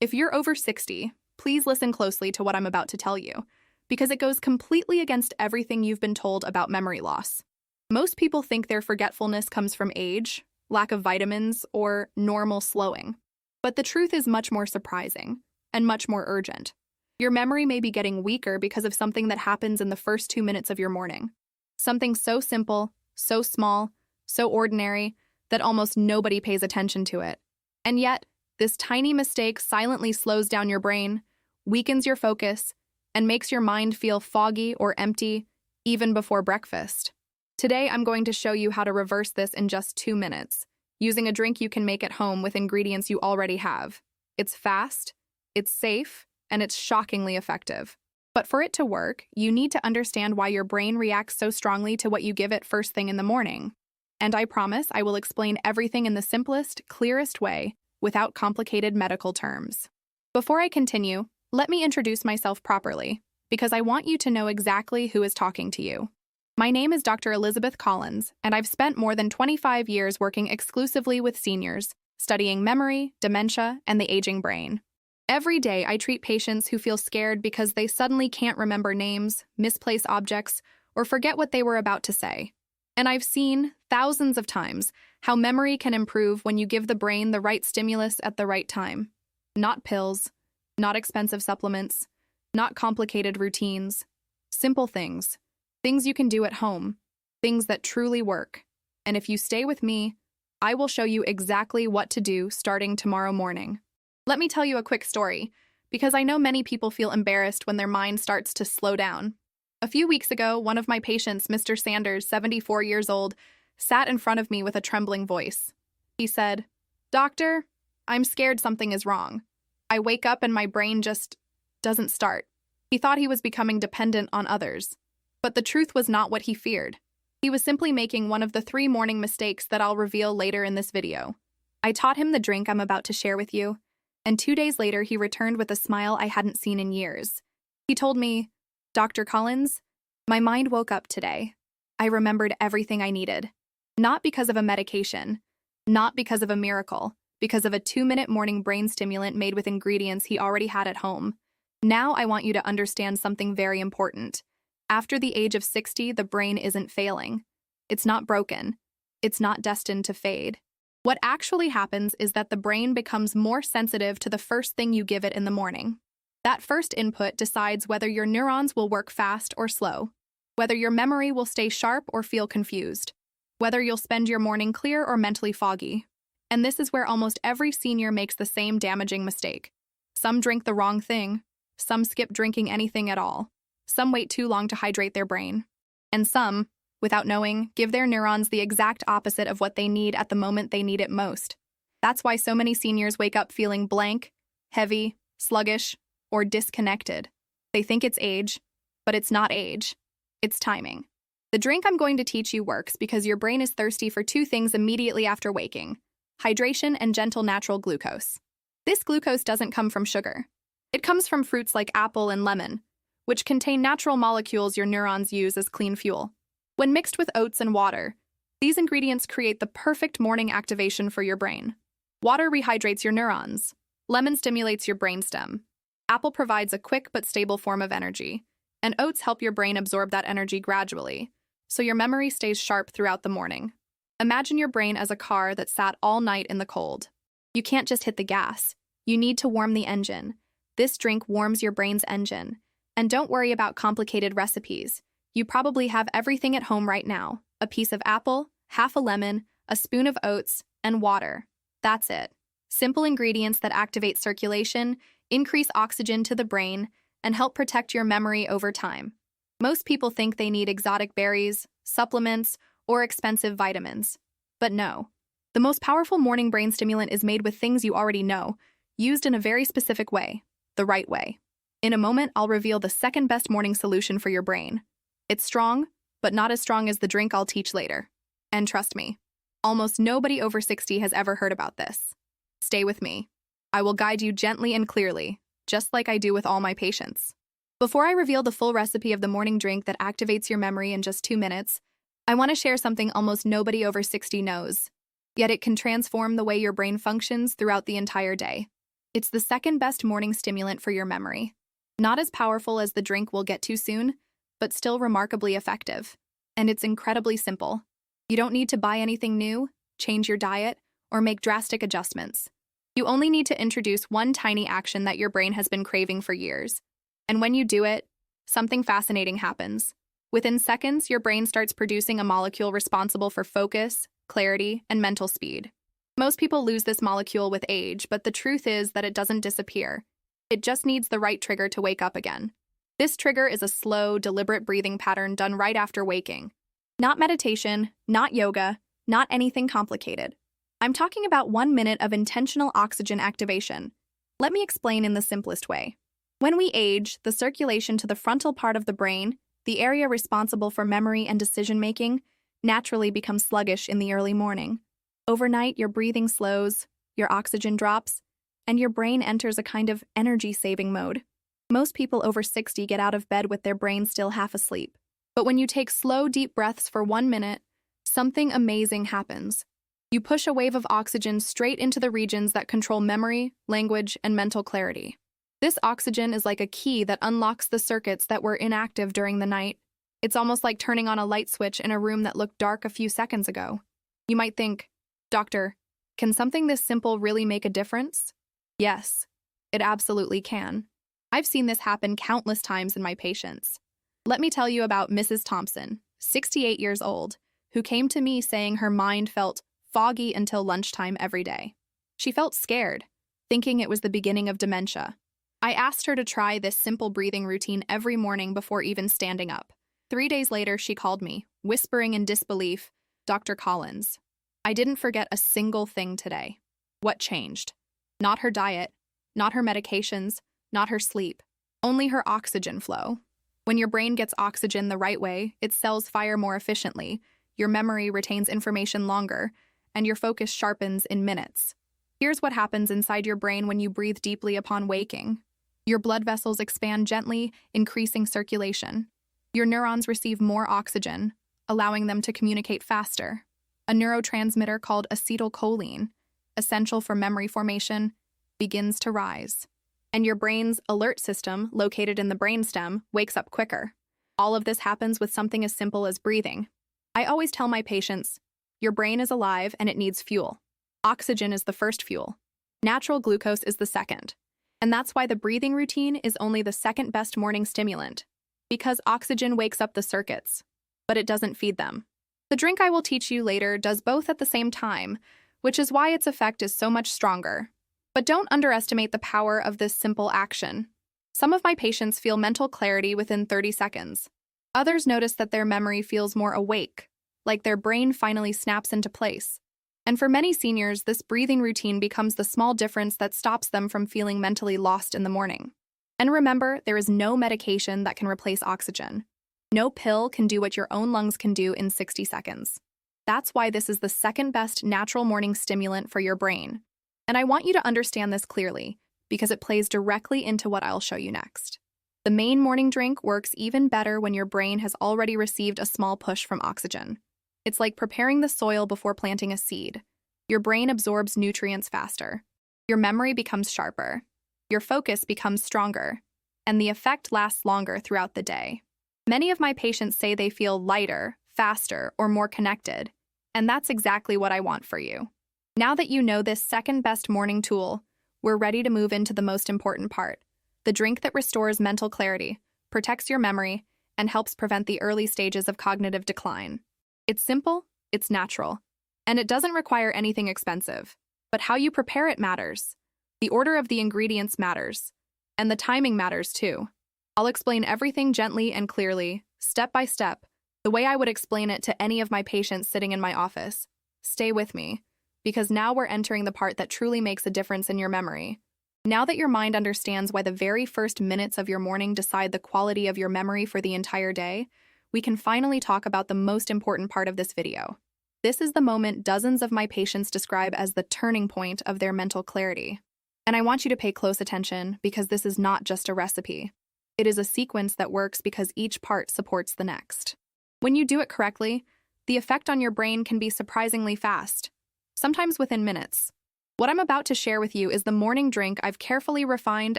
If you're over 60, please listen closely to what I'm about to tell you, because it goes completely against everything you've been told about memory loss. Most people think their forgetfulness comes from age, lack of vitamins, or normal slowing. But the truth is much more surprising and much more urgent. Your memory may be getting weaker because of something that happens in the first 2 minutes of your morning. Something so simple, so small, so ordinary that almost nobody pays attention to it. And yet, this tiny mistake silently slows down your brain, weakens your focus, and makes your mind feel foggy or empty even before breakfast. Today, I'm going to show you how to reverse this in just 2 minutes, using a drink you can make at home with ingredients you already have. It's fast, it's safe, and it's shockingly effective. But for it to work, you need to understand why your brain reacts so strongly to what you give it first thing in the morning. And I promise I will explain everything in the simplest, clearest way, without complicated medical terms. Before I continue, let me introduce myself properly, because I want you to know exactly who is talking to you. My name is Dr. Elizabeth Collins, and I've spent more than 25 years working exclusively with seniors, studying memory, dementia, and the aging brain. Every day, I treat patients who feel scared because they suddenly can't remember names, misplace objects, or forget what they were about to say. And I've seen, thousands of times, how memory can improve when you give the brain the right stimulus at the right time. Not pills, not expensive supplements, not complicated routines. Simple things. Things you can do at home. Things that truly work. And if you stay with me, I will show you exactly what to do starting tomorrow morning. Let me tell you a quick story, because I know many people feel embarrassed when their mind starts to slow down. A few weeks ago, one of my patients, Mr. Sanders, 74 years old, sat in front of me with a trembling voice. He said, "Doctor, I'm scared something is wrong. I wake up and my brain just doesn't start." He thought he was becoming dependent on others. But the truth was not what he feared. He was simply making one of the 3 morning mistakes that I'll reveal later in this video. I taught him the drink I'm about to share with you, and 2 days later he returned with a smile I hadn't seen in years. He told me, "Dr. Collins, my mind woke up today. I remembered everything I needed. Not because of a medication, not because of a miracle, because of a 2-minute morning brain stimulant made with ingredients he already had at home. Now I want you to understand something very important. After the age of 60, the brain isn't failing. It's not broken. It's not destined to fade. What actually happens is that the brain becomes more sensitive to the first thing you give it in the morning. That first input decides whether your neurons will work fast or slow, whether your memory will stay sharp or feel confused, whether you'll spend your morning clear or mentally foggy. And this is where almost every senior makes the same damaging mistake. Some drink the wrong thing. Some skip drinking anything at all. Some wait too long to hydrate their brain. And some, without knowing, give their neurons the exact opposite of what they need at the moment they need it most. That's why so many seniors wake up feeling blank, heavy, sluggish, or disconnected. They think it's age, but it's not age. It's timing. The drink I'm going to teach you works because your brain is thirsty for 2 things immediately after waking: hydration and gentle natural glucose. This glucose doesn't come from sugar. It comes from fruits like apple and lemon, which contain natural molecules your neurons use as clean fuel. When mixed with oats and water, these ingredients create the perfect morning activation for your brain. Water rehydrates your neurons. Lemon stimulates your brainstem. Apple provides a quick but stable form of energy, and oats help your brain absorb that energy gradually, so your memory stays sharp throughout the morning. Imagine your brain as a car that sat all night in the cold. You can't just hit the gas. You need to warm the engine. This drink warms your brain's engine. And don't worry about complicated recipes. You probably have everything at home right now: a piece of apple, half a lemon, a spoon of oats, and water. That's it. Simple ingredients that activate circulation, increase oxygen to the brain, and help protect your memory over time. Most people think they need exotic berries, supplements, or expensive vitamins. But no. The most powerful morning brain stimulant is made with things you already know, used in a very specific way, the right way. In a moment, I'll reveal the second best morning solution for your brain. It's strong, but not as strong as the drink I'll teach later. And trust me, almost nobody over 60 has ever heard about this. Stay with me. I will guide you gently and clearly, just like I do with all my patients. Before I reveal the full recipe of the morning drink that activates your memory in just 2 minutes, I want to share something almost nobody over 60 knows. Yet it can transform the way your brain functions throughout the entire day. It's the second best morning stimulant for your memory. Not as powerful as the drink we'll get to soon, but still remarkably effective. And it's incredibly simple. You don't need to buy anything new, change your diet, or make drastic adjustments. You only need to introduce one tiny action that your brain has been craving for years. And when you do it, something fascinating happens. Within seconds, your brain starts producing a molecule responsible for focus, clarity, and mental speed. Most people lose this molecule with age, but the truth is that it doesn't disappear. It just needs the right trigger to wake up again. This trigger is a slow, deliberate breathing pattern done right after waking. Not meditation, not yoga, not anything complicated. I'm talking about 1 minute of intentional oxygen activation. Let me explain in the simplest way. When we age, the circulation to the frontal part of the brain, the area responsible for memory and decision-making, naturally becomes sluggish in the early morning. Overnight, your breathing slows, your oxygen drops, and your brain enters a kind of energy-saving mode. Most people over 60 get out of bed with their brain still half asleep. But when you take slow, deep breaths for 1 minute, something amazing happens. You push a wave of oxygen straight into the regions that control memory, language, and mental clarity. This oxygen is like a key that unlocks the circuits that were inactive during the night. It's almost like turning on a light switch in a room that looked dark a few seconds ago. You might think, "Doctor, can something this simple really make a difference?" Yes, it absolutely can. I've seen this happen countless times in my patients. Let me tell you about Mrs. Thompson, 68 years old, who came to me saying her mind felt foggy until lunchtime every day. She felt scared, thinking it was the beginning of dementia. I asked her to try this simple breathing routine every morning before even standing up. 3 days later, she called me, whispering in disbelief, "Dr. Collins, I didn't forget a single thing today." What changed? Not her diet, not her medications, not her sleep, only her oxygen flow. When your brain gets oxygen the right way, its cells fire more efficiently, your memory retains information longer, and your focus sharpens in minutes. Here's what happens inside your brain when you breathe deeply upon waking. Your blood vessels expand gently, increasing circulation. Your neurons receive more oxygen, allowing them to communicate faster. A neurotransmitter called acetylcholine, essential for memory formation, begins to rise. And your brain's alert system, located in the brainstem, wakes up quicker. All of this happens with something as simple as breathing. I always tell my patients, your brain is alive and it needs fuel. Oxygen is the first fuel. Natural glucose is the second. And that's why the breathing routine is only the second best morning stimulant. Because oxygen wakes up the circuits, but it doesn't feed them. The drink I will teach you later does both at the same time, which is why its effect is so much stronger. But don't underestimate the power of this simple action. Some of my patients feel mental clarity within 30 seconds. Others notice that their memory feels more awake, like their brain finally snaps into place. And for many seniors, this breathing routine becomes the small difference that stops them from feeling mentally lost in the morning. And remember, there is no medication that can replace oxygen. No pill can do what your own lungs can do in 60 seconds. That's why this is the second best natural morning stimulant for your brain. And I want you to understand this clearly, because it plays directly into what I'll show you next. The main morning drink works even better when your brain has already received a small push from oxygen. It's like preparing the soil before planting a seed. Your brain absorbs nutrients faster. Your memory becomes sharper. Your focus becomes stronger. And the effect lasts longer throughout the day. Many of my patients say they feel lighter, faster, or more connected. And that's exactly what I want for you. Now that you know this second best morning tool, we're ready to move into the most important part, the drink that restores mental clarity, protects your memory, and helps prevent the early stages of cognitive decline. It's simple, it's natural, and it doesn't require anything expensive. But how you prepare it matters. The order of the ingredients matters. And the timing matters too. I'll explain everything gently and clearly, step by step, the way I would explain it to any of my patients sitting in my office. Stay with me, because now we're entering the part that truly makes a difference in your memory. Now that your mind understands why the very first minutes of your morning decide the quality of your memory for the entire day, we can finally talk about the most important part of this video. This is the moment dozens of my patients describe as the turning point of their mental clarity. And I want you to pay close attention because this is not just a recipe. It is a sequence that works because each part supports the next. When you do it correctly, the effect on your brain can be surprisingly fast, sometimes within minutes. What I'm about to share with you is the morning drink I've carefully refined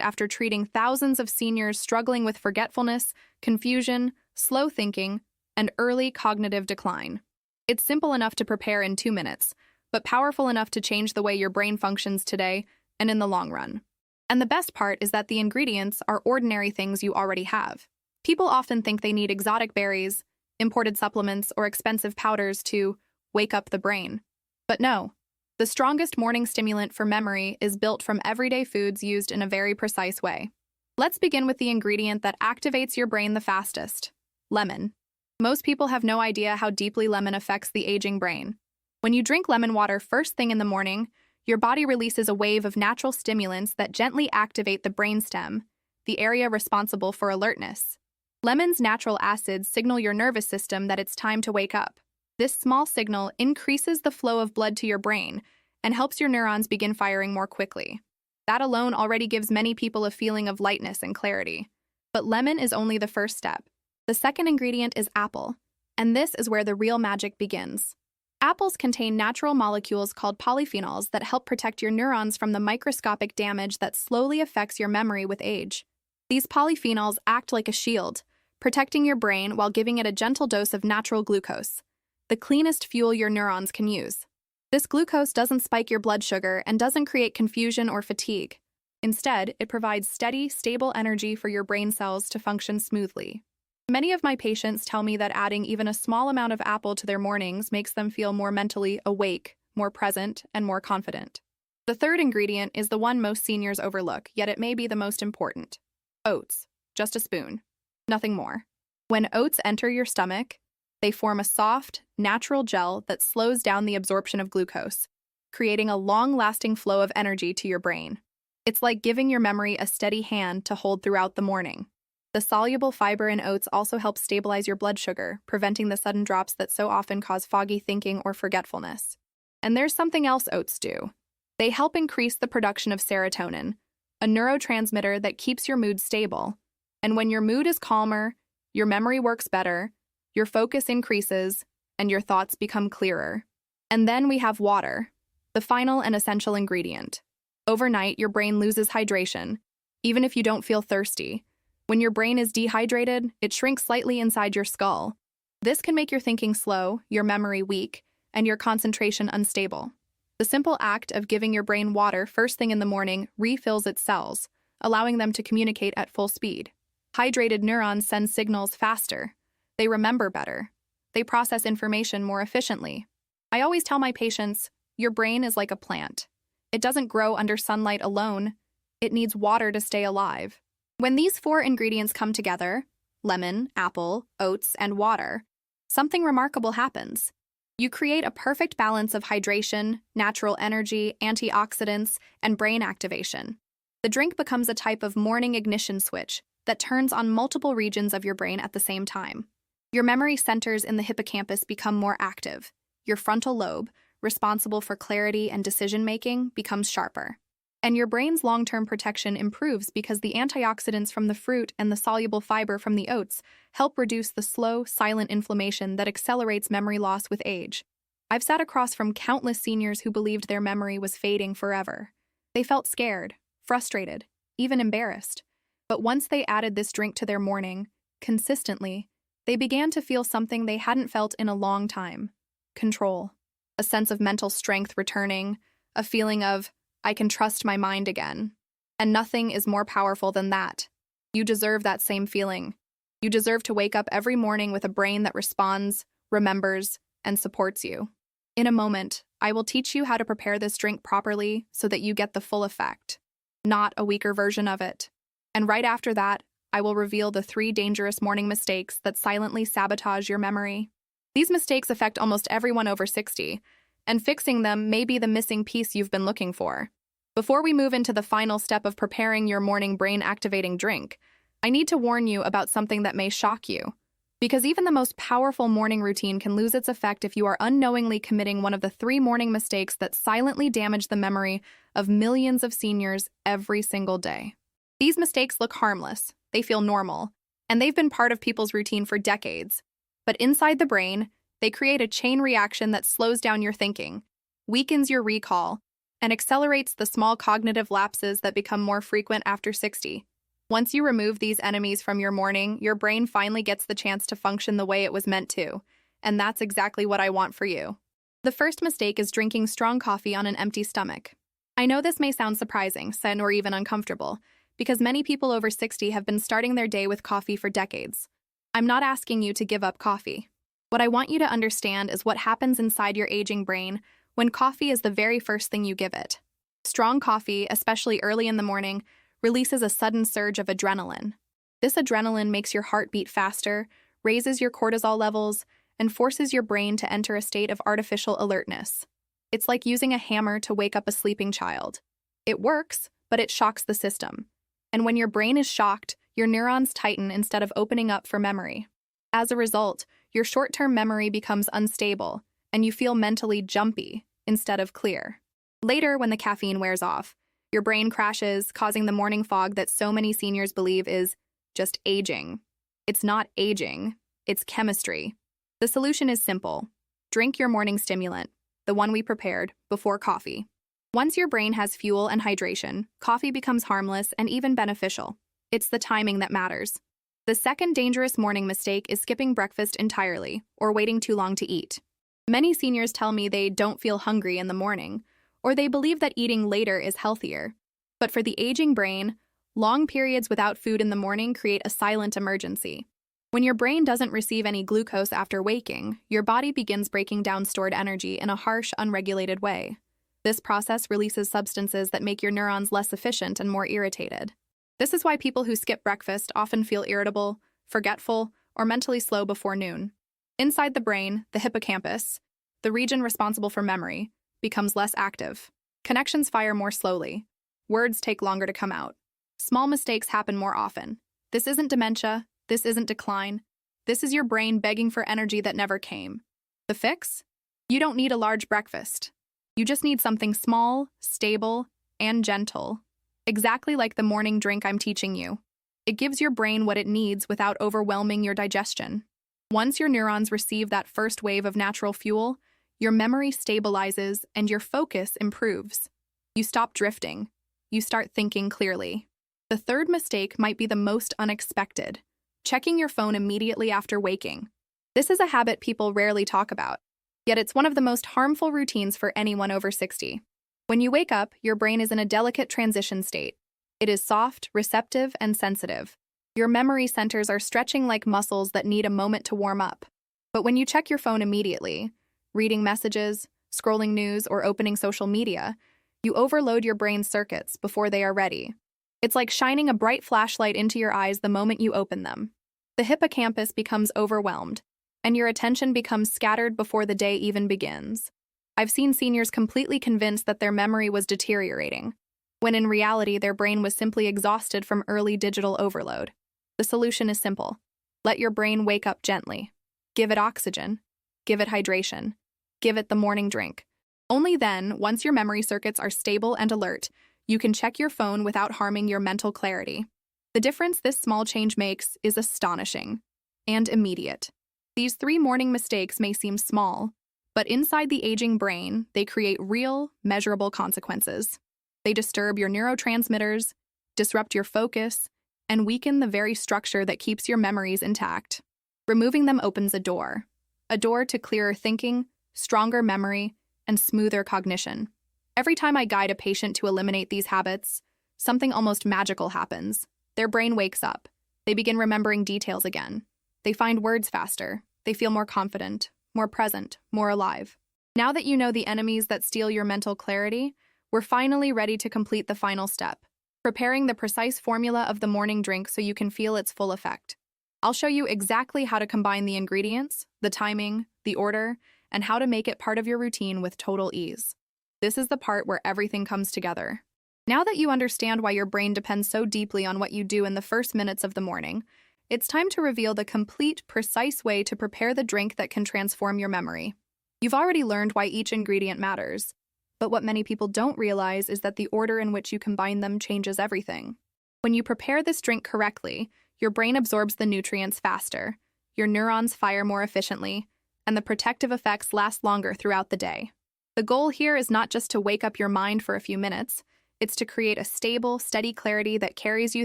after treating thousands of seniors struggling with forgetfulness, confusion, slow thinking, and early cognitive decline. It's simple enough to prepare in 2 minutes, but powerful enough to change the way your brain functions today and in the long run. And the best part is that the ingredients are ordinary things you already have. People often think they need exotic berries, imported supplements, or expensive powders to wake up the brain. But no. The strongest morning stimulant for memory is built from everyday foods used in a very precise way. Let's begin with the ingredient that activates your brain the fastest: lemon. Most people have no idea how deeply lemon affects the aging brain. When you drink lemon water first thing in the morning, your body releases a wave of natural stimulants that gently activate the brainstem, the area responsible for alertness. Lemon's natural acids signal your nervous system that it's time to wake up. This small signal increases the flow of blood to your brain and helps your neurons begin firing more quickly. That alone already gives many people a feeling of lightness and clarity. But lemon is only the first step. The second ingredient is apple, and this is where the real magic begins. Apples contain natural molecules called polyphenols that help protect your neurons from the microscopic damage that slowly affects your memory with age. These polyphenols act like a shield, protecting your brain while giving it a gentle dose of natural glucose, the cleanest fuel your neurons can use. This glucose doesn't spike your blood sugar and doesn't create confusion or fatigue. Instead, it provides steady, stable energy for your brain cells to function smoothly. Many of my patients tell me that adding even a small amount of apple to their mornings makes them feel more mentally awake, more present, and more confident. The third ingredient is the one most seniors overlook, yet it may be the most important. Oats. Just a spoon. Nothing more. When oats enter your stomach, they form a soft, natural gel that slows down the absorption of glucose, creating a long-lasting flow of energy to your brain. It's like giving your memory a steady hand to hold throughout the morning. The soluble fiber in oats also helps stabilize your blood sugar, preventing the sudden drops that so often cause foggy thinking or forgetfulness. And there's something else oats do. They help increase the production of serotonin, a neurotransmitter that keeps your mood stable. And when your mood is calmer, your memory works better, your focus increases, and your thoughts become clearer. And then we have water, the final and essential ingredient. Overnight, your brain loses hydration, even if you don't feel thirsty. When your brain is dehydrated, it shrinks slightly inside your skull. This can make your thinking slow, your memory weak, and your concentration unstable. The simple act of giving your brain water first thing in the morning refills its cells, allowing them to communicate at full speed. Hydrated neurons send signals faster. They remember better. They process information more efficiently. I always tell my patients, your brain is like a plant. It doesn't grow under sunlight alone. It needs water to stay alive. When these 4 ingredients come together, lemon, apple, oats, and water, something remarkable happens. You create a perfect balance of hydration, natural energy, antioxidants, and brain activation. The drink becomes a type of morning ignition switch that turns on multiple regions of your brain at the same time. Your memory centers in the hippocampus become more active. Your frontal lobe, responsible for clarity and decision-making, becomes sharper. And your brain's long-term protection improves because the antioxidants from the fruit and the soluble fiber from the oats help reduce the slow, silent inflammation that accelerates memory loss with age. I've sat across from countless seniors who believed their memory was fading forever. They felt scared, frustrated, even embarrassed. But once they added this drink to their morning, consistently, they began to feel something they hadn't felt in a long time: control. A sense of mental strength returning, a feeling of, I can trust my mind again. And nothing is more powerful than that. You deserve that same feeling. You deserve to wake up every morning with a brain that responds, remembers, and supports you. In a moment, I will teach you how to prepare this drink properly so that you get the full effect, not a weaker version of it. And right after that, I will reveal the 3 dangerous morning mistakes that silently sabotage your memory. These mistakes affect almost everyone over 60, and fixing them may be the missing piece you've been looking for. Before we move into the final step of preparing your morning brain-activating drink, I need to warn you about something that may shock you. Because even the most powerful morning routine can lose its effect if you are unknowingly committing one of the 3 morning mistakes that silently damage the memory of millions of seniors every single day. These mistakes look harmless, they feel normal, and they've been part of people's routine for decades. But inside the brain, they create a chain reaction that slows down your thinking, weakens your recall, and accelerates the small cognitive lapses that become more frequent after 60. Once you remove these enemies from your morning, your brain finally gets the chance to function the way it was meant to, and that's exactly what I want for you. The first mistake is drinking strong coffee on an empty stomach. I know this may sound surprising, or even uncomfortable, because many people over 60 have been starting their day with coffee for decades. I'm not asking you to give up coffee. What I want you to understand is what happens inside your aging brain when coffee is the very first thing you give it. Strong coffee, especially early in the morning, releases a sudden surge of adrenaline. This adrenaline makes your heart beat faster, raises your cortisol levels, and forces your brain to enter a state of artificial alertness. It's like using a hammer to wake up a sleeping child. It works, but it shocks the system. And when your brain is shocked, your neurons tighten instead of opening up for memory. As a result, your short-term memory becomes unstable, and you feel mentally jumpy instead of clear. Later, when the caffeine wears off, your brain crashes, causing the morning fog that so many seniors believe is just aging. It's not aging, it's chemistry. The solution is simple. Drink your morning stimulant, the one we prepared, before coffee. Once your brain has fuel and hydration, coffee becomes harmless and even beneficial. It's the timing that matters. The second dangerous morning mistake is skipping breakfast entirely or waiting too long to eat. Many seniors tell me they don't feel hungry in the morning, or they believe that eating later is healthier. But for the aging brain, long periods without food in the morning create a silent emergency. When your brain doesn't receive any glucose after waking, your body begins breaking down stored energy in a harsh, unregulated way. This process releases substances that make your neurons less efficient and more irritated. This is why people who skip breakfast often feel irritable, forgetful, or mentally slow before noon. Inside the brain, the hippocampus, the region responsible for memory, becomes less active. Connections fire more slowly. Words take longer to come out. Small mistakes happen more often. This isn't dementia. This isn't decline. This is your brain begging for energy that never came. The fix? You don't need a large breakfast. You just need something small, stable, and gentle. Exactly like the morning drink I'm teaching you. It gives your brain what it needs without overwhelming your digestion. Once your neurons receive that first wave of natural fuel, your memory stabilizes and your focus improves. You stop drifting. You start thinking clearly. The third mistake might be the most unexpected: checking your phone immediately after waking. This is a habit people rarely talk about, yet it's one of the most harmful routines for anyone over 60. When you wake up, your brain is in a delicate transition state. It is soft, receptive, and sensitive. Your memory centers are stretching like muscles that need a moment to warm up. But when you check your phone immediately, reading messages, scrolling news, or opening social media, you overload your brain's circuits before they are ready. It's like shining a bright flashlight into your eyes the moment you open them. The hippocampus becomes overwhelmed, and your attention becomes scattered before the day even begins. I've seen seniors completely convinced that their memory was deteriorating, when in reality their brain was simply exhausted from early digital overload. The solution is simple. Let your brain wake up gently. Give it oxygen. Give it hydration. Give it the morning drink. Only then, once your memory circuits are stable and alert, you can check your phone without harming your mental clarity. The difference this small change makes is astonishing and immediate. These 3 morning mistakes may seem small, but inside the aging brain, they create real, measurable consequences. They disturb your neurotransmitters, disrupt your focus, and weaken the very structure that keeps your memories intact. Removing them opens a door to clearer thinking, stronger memory, and smoother cognition. Every time I guide a patient to eliminate these habits, something almost magical happens. Their brain wakes up. They begin remembering details again. They find words faster. They feel more confident, more present, more alive. Now that you know the enemies that steal your mental clarity, we're finally ready to complete the final step: preparing the precise formula of the morning drink so you can feel its full effect. I'll show you exactly how to combine the ingredients, the timing, the order, and how to make it part of your routine with total ease. This is the part where everything comes together. Now that you understand why your brain depends so deeply on what you do in the first minutes of the morning, it's time to reveal the complete, precise way to prepare the drink that can transform your memory. You've already learned why each ingredient matters, but what many people don't realize is that the order in which you combine them changes everything. When you prepare this drink correctly, your brain absorbs the nutrients faster, your neurons fire more efficiently, and the protective effects last longer throughout the day. The goal here is not just to wake up your mind for a few minutes, it's to create a stable, steady clarity that carries you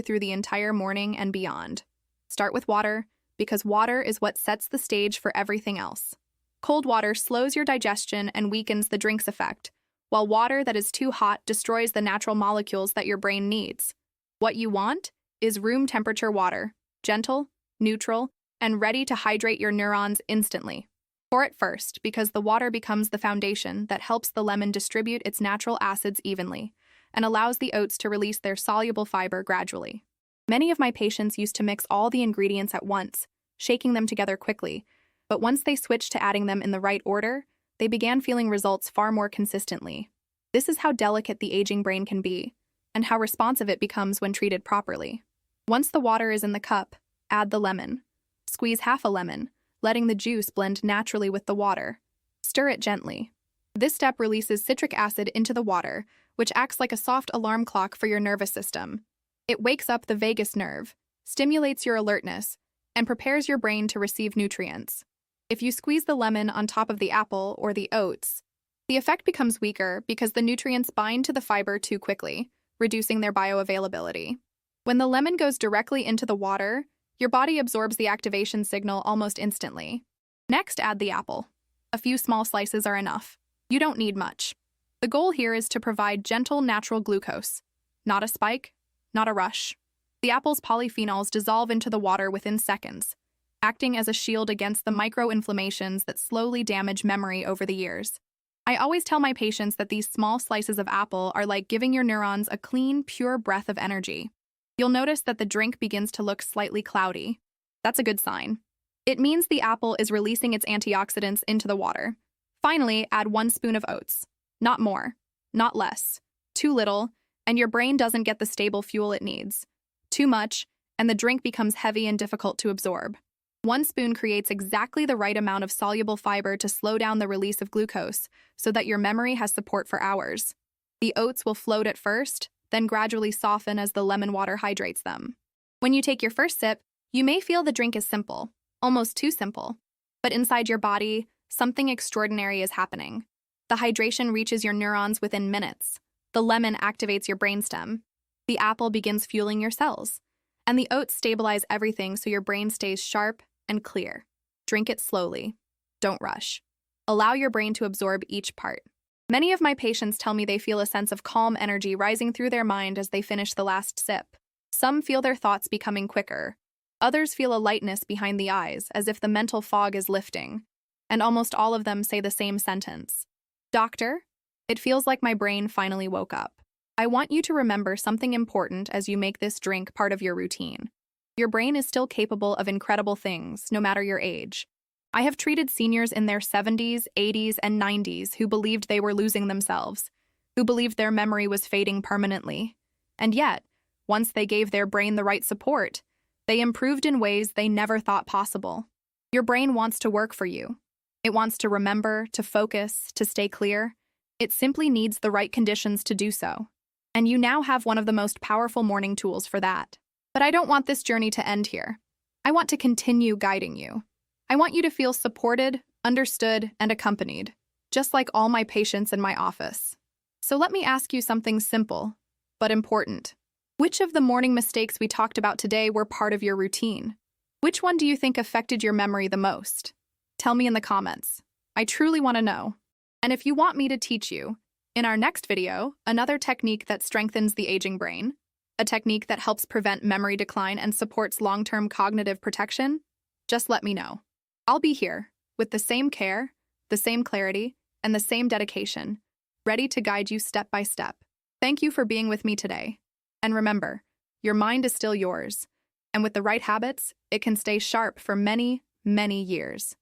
through the entire morning and beyond. Start with water, because water is what sets the stage for everything else. Cold water slows your digestion and weakens the drink's effect, while water that is too hot destroys the natural molecules that your brain needs. What you want is room temperature water, gentle, neutral, and ready to hydrate your neurons instantly. Pour it first, because the water becomes the foundation that helps the lemon distribute its natural acids evenly and allows the oats to release their soluble fiber gradually. Many of my patients used to mix all the ingredients at once, shaking them together quickly, but once they switched to adding them in the right order, they began feeling results far more consistently. This is how delicate the aging brain can be, and how responsive it becomes when treated properly. Once the water is in the cup, add the lemon. Squeeze half a lemon, letting the juice blend naturally with the water. Stir it gently. This step releases citric acid into the water, which acts like a soft alarm clock for your nervous system. It wakes up the vagus nerve, stimulates your alertness, and prepares your brain to receive nutrients. If you squeeze the lemon on top of the apple or the oats, the effect becomes weaker because the nutrients bind to the fiber too quickly, reducing their bioavailability. When the lemon goes directly into the water, your body absorbs the activation signal almost instantly. Next, add the apple. A few small slices are enough. You don't need much. The goal here is to provide gentle, natural glucose. Not a spike, not a rush. The apple's polyphenols dissolve into the water within seconds, acting as a shield against the microinflammations that slowly damage memory over the years. I always tell my patients that these small slices of apple are like giving your neurons a clean, pure breath of energy. You'll notice that the drink begins to look slightly cloudy. That's a good sign. It means the apple is releasing its antioxidants into the water. Finally, add 1 spoon of oats. Not more, not less. Too little, and your brain doesn't get the stable fuel it needs. Too much, and the drink becomes heavy and difficult to absorb. 1 spoon creates exactly the right amount of soluble fiber to slow down the release of glucose so that your memory has support for hours. The oats will float at first, then gradually soften as the lemon water hydrates them. When you take your first sip, you may feel the drink is simple, almost too simple. But inside your body, something extraordinary is happening. The hydration reaches your neurons within minutes. The lemon activates your brainstem. The apple begins fueling your cells. And the oats stabilize everything so your brain stays sharp and clear. Drink it slowly. Don't rush. Allow your brain to absorb each part. Many of my patients tell me they feel a sense of calm energy rising through their mind as they finish the last sip. Some feel their thoughts becoming quicker. Others feel a lightness behind the eyes, as if the mental fog is lifting. And almost all of them say the same sentence. Doctor, it feels like my brain finally woke up. I want you to remember something important as you make this drink part of your routine. Your brain is still capable of incredible things, no matter your age. I have treated seniors in their 70s, 80s, and 90s who believed they were losing themselves, who believed their memory was fading permanently. And yet, once they gave their brain the right support, they improved in ways they never thought possible. Your brain wants to work for you. It wants to remember, to focus, to stay clear. It simply needs the right conditions to do so. And you now have one of the most powerful morning tools for that. But I don't want this journey to end here. I want to continue guiding you. I want you to feel supported, understood, and accompanied, just like all my patients in my office. So let me ask you something simple, but important. Which of the morning mistakes we talked about today were part of your routine? Which one do you think affected your memory the most? Tell me in the comments. I truly want to know. And if you want me to teach you, in our next video, another technique that strengthens the aging brain, a technique that helps prevent memory decline and supports long-term cognitive protection, just let me know. I'll be here, with the same care, the same clarity, and the same dedication, ready to guide you step by step. Thank you for being with me today. And remember, your mind is still yours, and with the right habits, it can stay sharp for many, many years.